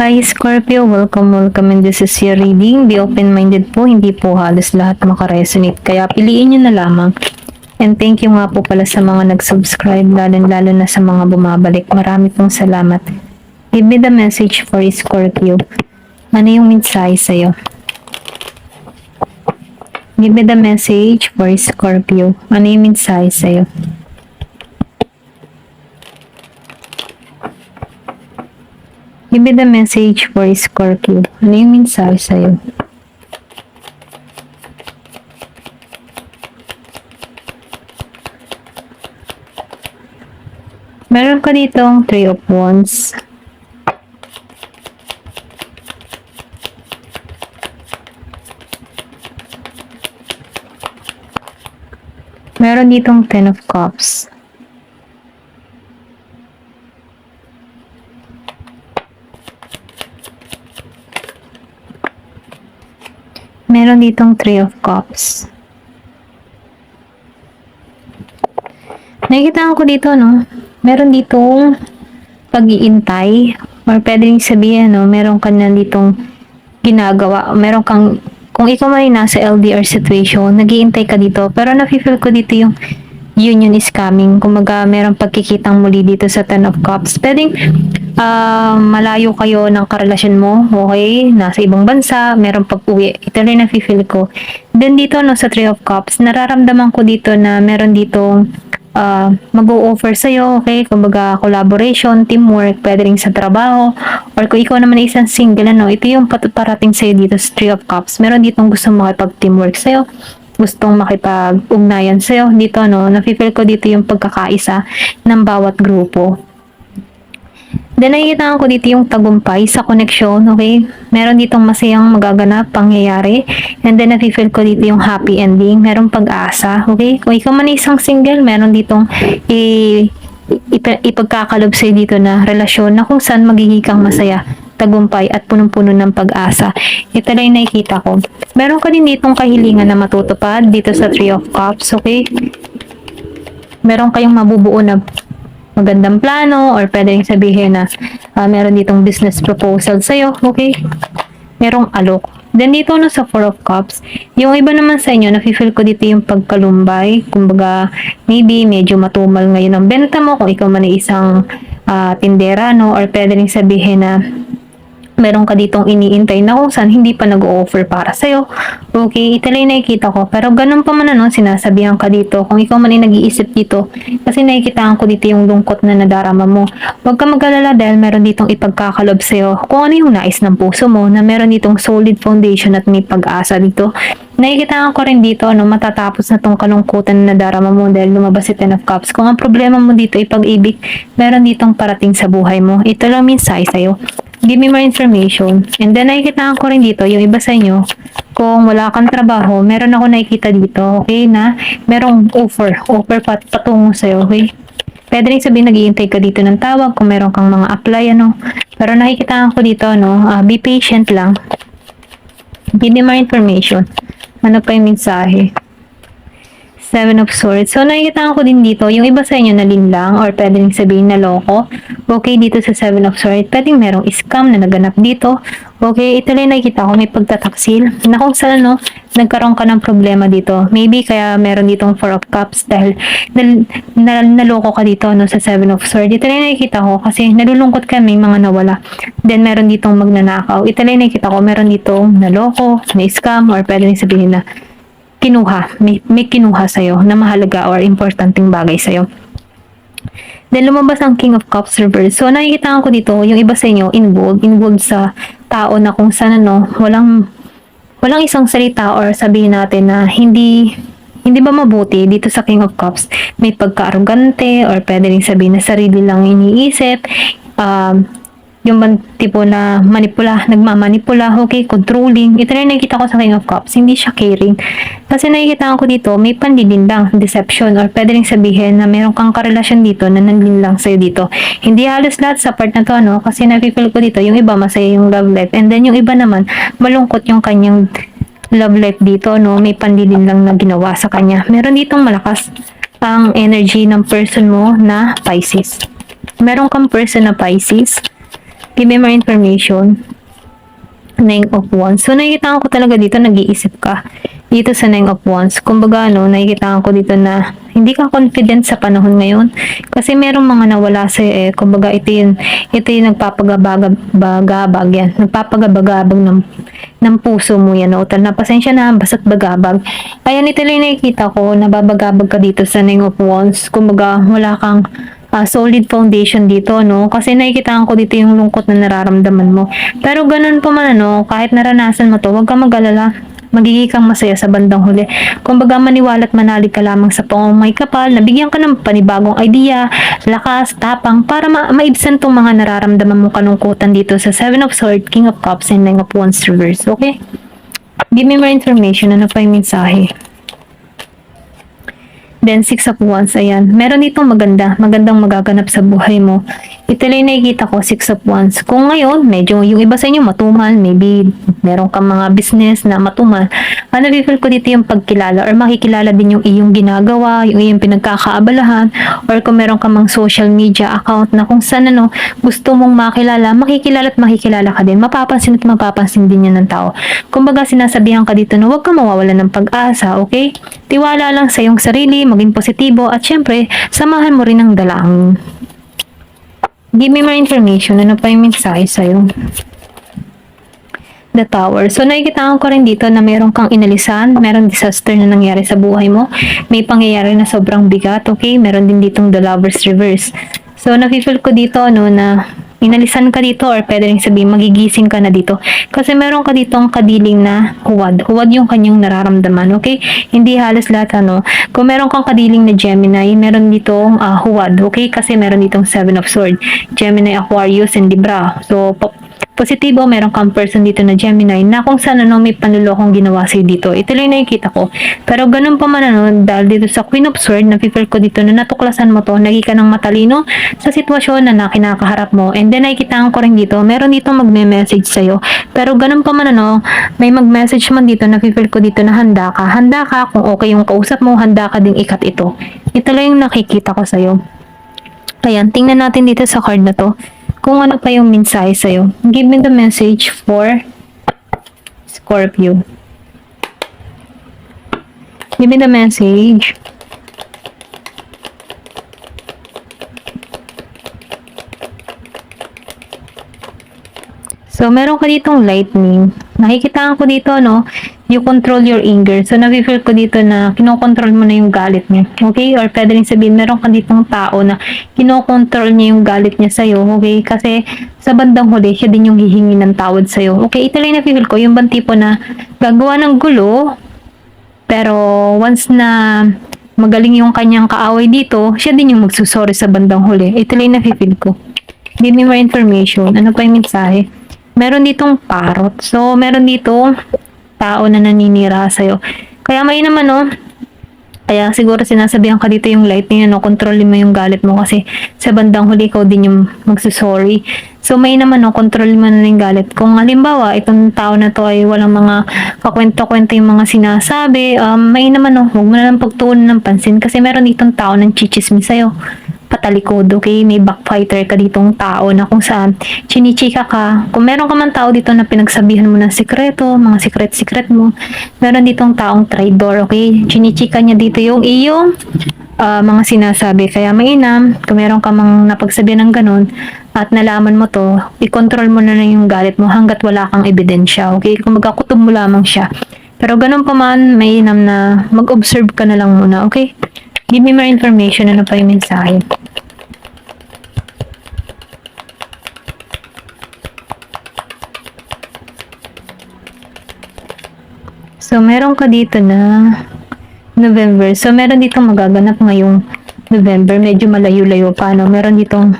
Hi Scorpio, welcome and this is your reading. Be open-minded po, hindi po halos lahat makaresonate. Kaya piliin nyo na lamang. And thank you nga po pala sa mga nag-subscribe, lalo na sa mga bumabalik. Marami pong salamat. Give me the message for Scorpio. Ano yung mensahe sa'yo? Give me the message for Scorpio. Ano yung mensahe sa'yo? Give me the message for Scorpio. Ano yung mensahe sa'yo? Meron ka ditong Three of Wands. Meron ditong Ten of Cups. Meron ditong Three of Cups. Nakikita ko dito, no? Meron ditong pag-iintay or pwedeng sabihin, no? Meron ka na ditong ginagawa. Meron kang, kung ikaw may nasa LDR situation, nag-iintay ka dito. Pero nafe-feel ko dito yung union is coming. Kumaga, merong pagkikitang muli dito sa Ten of Cups. Pwedeng malayo kayo ng karelasyon mo, okay? Nasa ibang bansa, merong pag-uwi. Ito rin nafe-feel ko. Then dito, no, sa Three of Cups, nararamdaman ko dito na meron ditong mag-o-offer sa'yo, okay? Kumbaga, collaboration, teamwork, pwede rin sa trabaho, or kung ikaw naman ay isang single, ano, ito yung parating sa'yo dito sa Three of Cups. Meron ditong gusto makipag-teamwork sa'yo, gustong makipag-ugnayan sa'yo. Dito, no, nafe-feel ko dito yung pagkakaisa ng bawat grupo. Then, nakikita ko dito yung tagumpay sa connection, okay? Meron ditong masayang magaganap, pangyayari. And then, nafe-feel ko dito yung happy ending. Merong pag-asa, okay? Kung ikaw man isang single, meron ditong ipagkakalob sa'yo dito na relasyon na kung saan magiging kang masaya, tagumpay, at punong-puno ng pag-asa. Ito lang yung nakikita ko. Meron ka din ditong kahilingan na matutupad dito sa Three of Cups, okay? Meron kayong mabubuo na magandang plano or pwede rin sabihin na meron ditong business proposal sa'yo, okay? Merong alok. Then dito no sa Four of Cups, yung iba naman sa inyo, nafe-feel ko dito yung pagkalumbay. Kumbaga, maybe medyo matumal ngayon ang benta mo kung ikaw man ay isang tindera, no? Or pwede rin sabihin na meron ka ditong iniintay na kung saan hindi pa nag-o-offer para sa'yo. Okay, ito lang nakikita ko. Pero ganun pa man ano, sinasabihan ka dito. Kung ikaw man ay nag-iisip dito, kasi nakikitaan ko dito yung lungkot na nadarama mo. Huwag ka mag-alala dahil meron ditong ipagkakalob sa'yo. Kung ano yung nais ng puso mo, na meron ditong solid foundation at may pag-asa dito. Nakikitaan ko rin dito, ano, matatapos na tong kalungkutan na nadarama mo dahil lumabas si Ten of Cups. Kung ang problema mo dito ay pag-ibig, meron ditong parating sa buhay mo. Ito lang mensahe sa'yo. Give me more information. And then, nakikita ko rin dito, yung iba sa inyo, kung wala kang trabaho, meron ako nakikita dito, okay, na merong offer patungo sa'yo, okay? Pwede rin sabihin, nag-iintay ka dito ng tawag, kung meron kang mga apply, ano. Pero nakikita ko dito, no, be patient lang. Give me more information. Ano pa yung mensahe? Seven of Swords. So, nakikita ko din dito, yung iba sa inyo nalinlang or pwede rin sabihin na loko. Okay, dito sa Seven of Swords, pwedeng merong scam na naganap dito. Okay, ito lang nakikita ko, may pagtataksil. Na kung saan, no, nagkaroon ka ng problema dito. Maybe kaya meron ditong Four of Cups dahil naloko ka dito, no, sa Seven of Swords. Ito lang nakikita ko kasi nalulungkot kami mga nawala. Then, meron ditong magnanakaw. Ito lang nakikita ko, meron ditong naloko, na scam, or pwede rin sabihin na kinuha, may kinuha sa'yo na mahalaga or importanteng bagay sa'yo. Then, lumabas ang King of Cups reverse. So, nakikita ko dito, yung iba sa inyo, involved sa tao na kung saan, ano, walang isang salita or sabihin natin na hindi ba mabuti dito sa King of Cups. May pagka-arrogante or pwede rin sabihin na sarili lang iniisip, yung tipo na nagmamanipula, okay, controlling. Ito na nakikita ko sa King of Cups, hindi siya caring. Kasi nakikita ko dito, may panlilinlang, deception, or pwede rin sabihin na meron kang karelasyon dito na nanlinlang sa'yo dito. Hindi halos lahat sa part na to, no? Kasi nakikita ko dito, yung iba masaya yung love life, and then yung iba naman, malungkot yung kanyang love life dito, no? May panlilinlang na ginawa sa kanya. Meron ditong malakas ang energy ng person mo na Pisces. Meron kang person na Pisces. Give me more information. Nine of Wands. So, nakikita ko talaga dito, nag-iisip ka. Dito sa Nine of Wands. Kumbaga, nakikita ko dito na hindi ka confident sa panahon ngayon. Kasi merong mga nawala sa'yo eh. Kumbaga, ito yung nagpapagabagabag yan. Nagpapagabagabag ng puso mo yan. Utal na, pasensya na, basta't bagabag. Ayan, ito lang nakikita ko, nababagabag ka dito sa Nine of Wands. Kumbaga, wala kang solid foundation dito, no? Kasi nakikita ko dito yung lungkot na nararamdaman mo. Pero ganun pa man, kahit naranasan mo to, huwag kang mag-alala. Magiging kang masaya sa bandang huli. Kumbaga, maniwala at manalig ka lamang sa may kapal, nabigyan ka ng panibagong idea, lakas, tapang, para maibsan tong mga nararamdaman mong kalungkutan dito sa Seven of Swords, King of Cups, and Nine of Wands reverse. Okay? Give me more information. Ano pa yung mensahe? Then, Six of Wands, ayan. Meron ditong magandang magaganap sa buhay mo. Ito lang nakikita ko, Six of Wands. Kung ngayon, medyo yung iba sa inyo matumal, maybe meron kang mga business na matumal, feel ko dito yung pagkilala or makikilala din yung iyong ginagawa, yung iyong pinagkakaabalahan, or kung meron kang mga social media account na kung saan gusto mong makikilala at makikilala ka din. Mapapansin at mapapansin din yan ng tao. Kumbaga, sinasabihan ka dito na huwag kang mawawalan ng pag-asa, okay? Tiwala lang sa iyong sarili, maging positibo, at syempre, samahan mo rin ang dalangin. Give me more information. Ano pa yung mensahe sa'yo? The Tower. So, nakikita ko rin dito na meron kang inalisan, merong disaster na nangyari sa buhay mo, may pangyayari na sobrang bigat, okay? Meron din ditong The Lovers Reverse. So, nafe-feel ko dito, na inalisan ka dito or pwede rin sabihin, magigising ka na dito. Kasi meron ka ditong kadiling na huwad. Huwad yung kanyang nararamdaman, okay? Hindi halos lahat, Kung meron kang kadiling na Gemini, meron ditong huwad, okay? Kasi meron ditong Seven of Swords, Gemini, Aquarius, and Libra. So, positibo, meron kang person dito na Gemini na kung saan may panlulokong ginawa sa'yo dito. Ito lang nakikita ko. Pero ganun pa man dahil dito sa Queen of Swords, na-feel ko dito na natuklasan mo to, naging ka ng matalino sa sitwasyon na kinakaharap mo. And then nakikita ko rin dito, meron dito magme-message sa'yo. Pero ganun pa man may mag-message man dito, na-feel ko dito na handa ka. Handa ka kung okay yung kausap mo, handa ka ding ikat ito. Ito lang yung nakikita ko sa'yo. Ayan, tingnan natin dito sa card na to kung ano pa yung mensahe sa'yo. Give me the message for Scorpio. Give me the message. So, meron ka ditong lightning. Nakikita ko dito, you control your anger. So, nafe-feel ko dito na kinokontrol mo na yung galit mo. Okay? Or pwede rin sabihin, meron ka ditong tao na kinokontrol niya yung galit niya sa'yo. Okay? Kasi sa bandang huli, siya din yung hihingi ng tawad sa'yo. Okay? Ito lang nafe-feel ko, yung bang tipo na gagawa ng gulo, pero once na magaling yung kanyang kaaway dito, siya din yung magsusorry sa bandang huli. Ito lang nafe-feel ko. Give me more information. Ano pa yung mensahe? Meron ditong parrot. So, meron ditong tao na naninira sa'yo. Kaya may naman, kaya siguro sinasabihan ka dito yung lightning, kontrolin mo yung galit mo kasi sa bandang huli ikaw din yung magsusorry. So, may naman, kontrolin mo na yung galit. Kung halimbawa, itong tao na to ay walang mga kakwento-kwento yung mga sinasabi, may naman, huwag mo na lang pagtuunan ng pansin kasi meron ditong tao ng chichismis sa'yo. Patalikod, okay? May backfighter ka ditong tao na kung saan chinichika ka. Kung meron ka man tao dito na pinagsabihan mo ng sikreto, mga secret mo, meron ditong taong traitor, okay? Chinichika niya dito yung iyong mga sinasabi. Kaya mainam, kung meron ka mang napagsabihan ng ganun, at nalaman mo to, i-control mo na lang yung galit mo hanggat wala kang ebidensya, okay? Kung magkakutob mo lamang siya. Pero ganun pa man, mainam na mag-observe ka na lang muna, okay? Give me more information. Ano pa yung mensahe? So, meron ka dito na November. So, meron dito magaganap ngayong November. Medyo malayo-layo pa, Meron ditong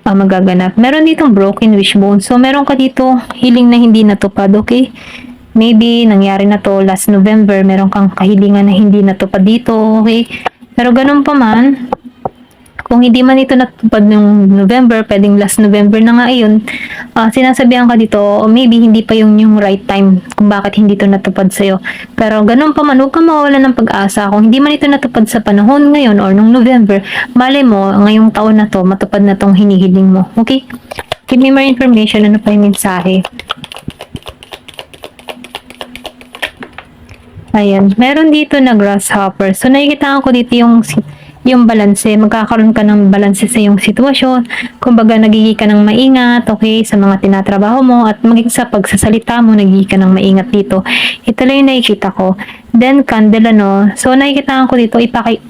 magaganap. Meron ditong broken wishbone. So, meron ka dito hiling na hindi natupad, okay? Maybe, nangyari na to last November, meron kang kahilingan na hindi natupad dito, okay? Pero ganun pa man, kung hindi man ito natupad ng November, pwedeng last November na nga yun, sinasabihan ka dito, o maybe hindi pa yung right time kung bakit hindi ito natupad sa'yo. Pero ganun pa man, huwag kang mawawalan ng pag-asa. Kung hindi man ito natupad sa panahon ngayon or nung November, malay mo, ngayong taon na to, matupad na tong hinihiling mo, okay? Give me more information. Ano pa yung mensahe? Ayan. Meron dito na grasshopper. So, nakikita ko dito yung balanse. Magkakaroon ka ng balanse sa iyong sitwasyon. Kumbaga, nagiging ka ng maingat, okay, sa mga tinatrabaho mo, at maging sa pagsasalita mo, nagiging ka ng maingat dito. Ito lang yung nakikita ko. Then, candle, ano. So, nakikita ko dito,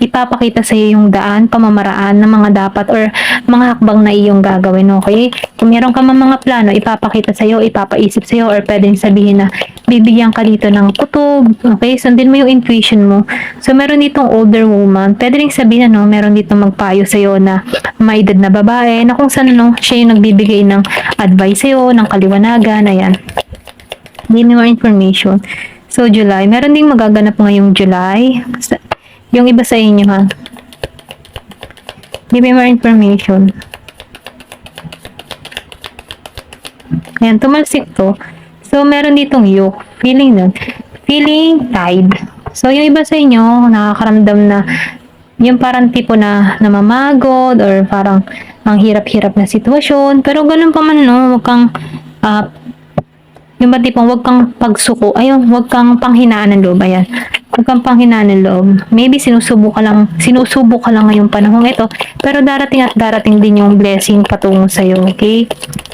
ipapakita sa iyo yung daan, pamamaraan ng mga dapat or mga hakbang na iyong gagawin, okay? Kung meron ka mga plano, ipapakita sa iyo, ipapaisip sa iyo, or pwedeng sabihin na bibigyan ka dito ng kutob, okay? Sundin mo yung intuition mo. So, meron ditong older woman. Pwede rin sabihin, ano, meron ditong magpayo sa iyo na may edad na babae, na kung saan, ano, siya yung nagbibigay ng advice sa iyo, ng kaliwanagan, ayan. Give me more information. So, July. Meron ding magaganap ngayong July. Yung iba sa inyo, ha? Give me more information. Ayan, tumalsik to. So, meron ditong yoke. Feeling nun. Feeling tied. So, yung iba sa inyo, nakakaramdam na yung parang tipo na namamagod or parang ang hirap-hirap na sitwasyon. Pero ganun pa man, no? Huwag kang yung ba tipong huwag kang pagsuko, ayun, huwag kang panghinaan ng loob, ayan. Huwag kang panghinaan ng loob. Maybe sinusubo ka lang ngayong panahon ito, pero darating at darating din yung blessing patungo sa'yo, okay?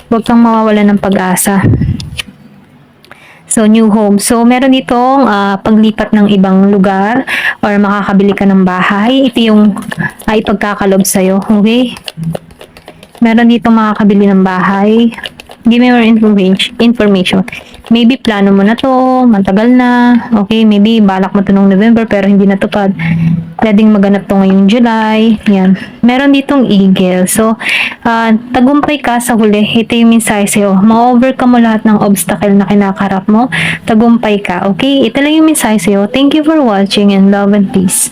Huwag kang mawawalan ng pag-asa. So, new home. So, meron ditong paglipat ng ibang lugar or makakabili ka ng bahay. Ito yung ipagkakalob sa'yo, okay? Meron ditong makakabili ng bahay. Give me more information. Maybe plano mo na to, matagal na. Okay, maybe balak mo to noong November pero hindi natupad. Pwedeng maganap to ngayong July. Yan. Meron ditong eagle. So, tagumpay ka sa huli. Ito yung mensahe sa'yo. Ma-overcome mo lahat ng obstacle na kinakarap mo. Tagumpay ka. Okay? Ito lang yung mensahe sa'yo. Thank you for watching and love and peace.